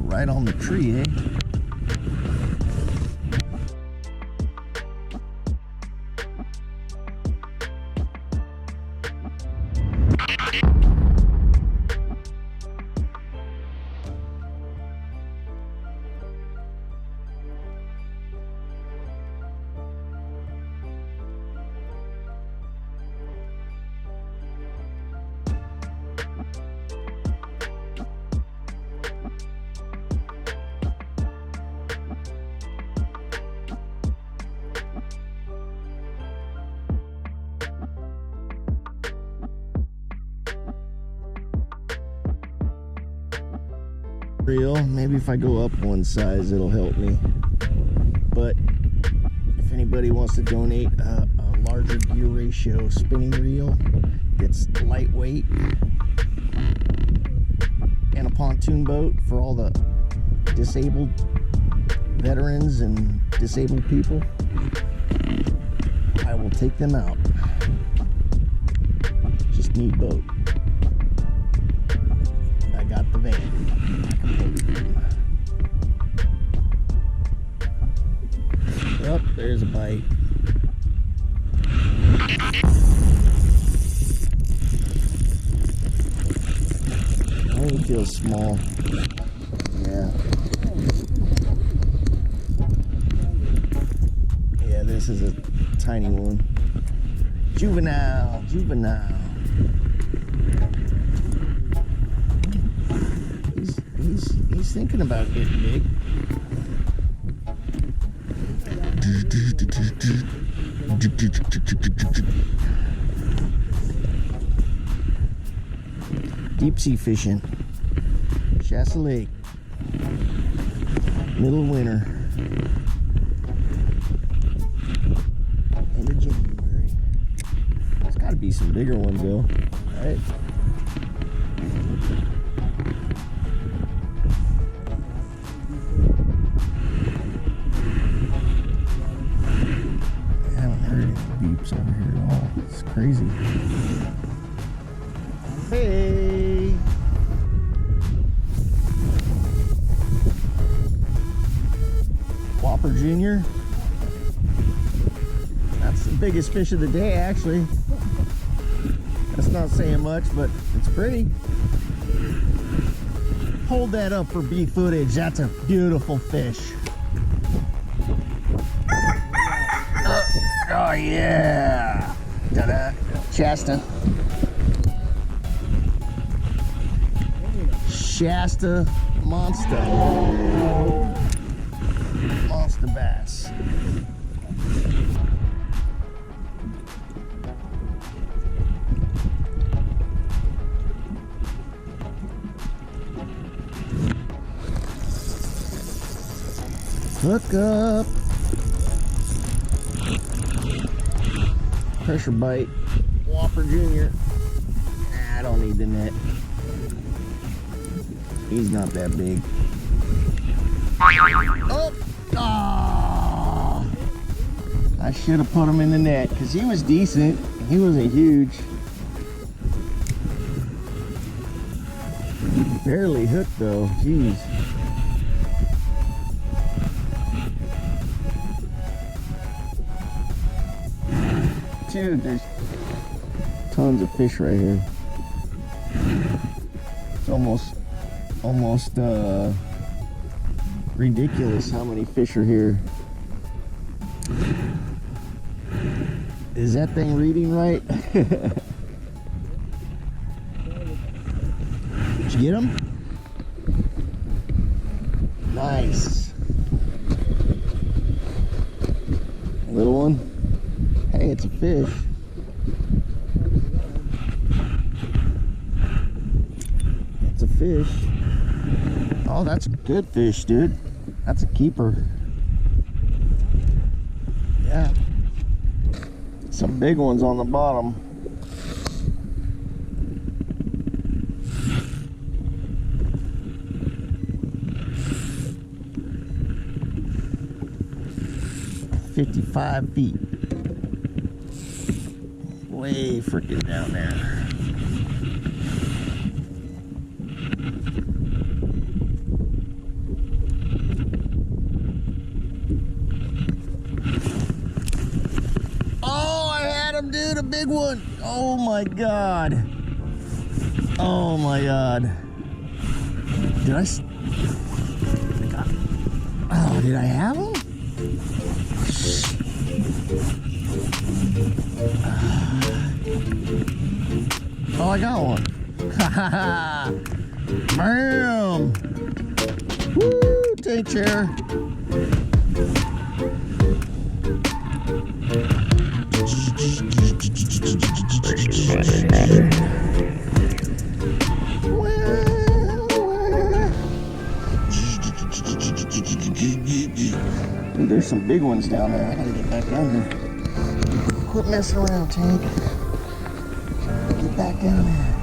Right on the tree, eh? Reel. Maybe if I go up one size it'll help me, but if anybody wants to donate a larger gear ratio spinning reel that's lightweight and a pontoon boat for all the disabled veterans and disabled people, I will take them out. Just need boat. I got the van. Yep, there's a bite. Oh, it feels small. Yeah. Yeah, this is a tiny one. Juvenile, juvenile. He's thinking about getting big. Deep sea fishing, Shasta Lake, middle of winter, end of January. There's got to be some bigger ones though, right? Beeps over here at all. It's crazy. Hey! Whopper Jr. That's the biggest fish of the day, actually. That's not saying much, but it's pretty. Hold that up for bee footage. That's a beautiful fish. Oh yeah! Ta-da! Shasta. Shasta monster. Monster bass. Hook up. Pressure bite, Whopper Jr. Nah, I don't need the net. He's not that big. Oh! Oh! I should have put him in the net because he was decent. He wasn't huge. Barely hooked though. Jeez. Dude, there's tons of fish right here. It's almost ridiculous how many fish are here. Is that thing reading right? Did you get him? Nice. Little one. Hey, it's a fish. fish. Oh, that's a good fish, dude. That's a keeper. Yeah. Some big ones on the bottom. "55 feet. Way freaking down there. Oh, I had him, dude, a big one. Oh my God. Oh my God. Did I got, oh, did I have him? Oh, I got one. Ha ha ha. Bam. Woo, tank chair. Dude, there's some big ones down there. I gotta get back down here. Quit messing around, tank. Get back down there.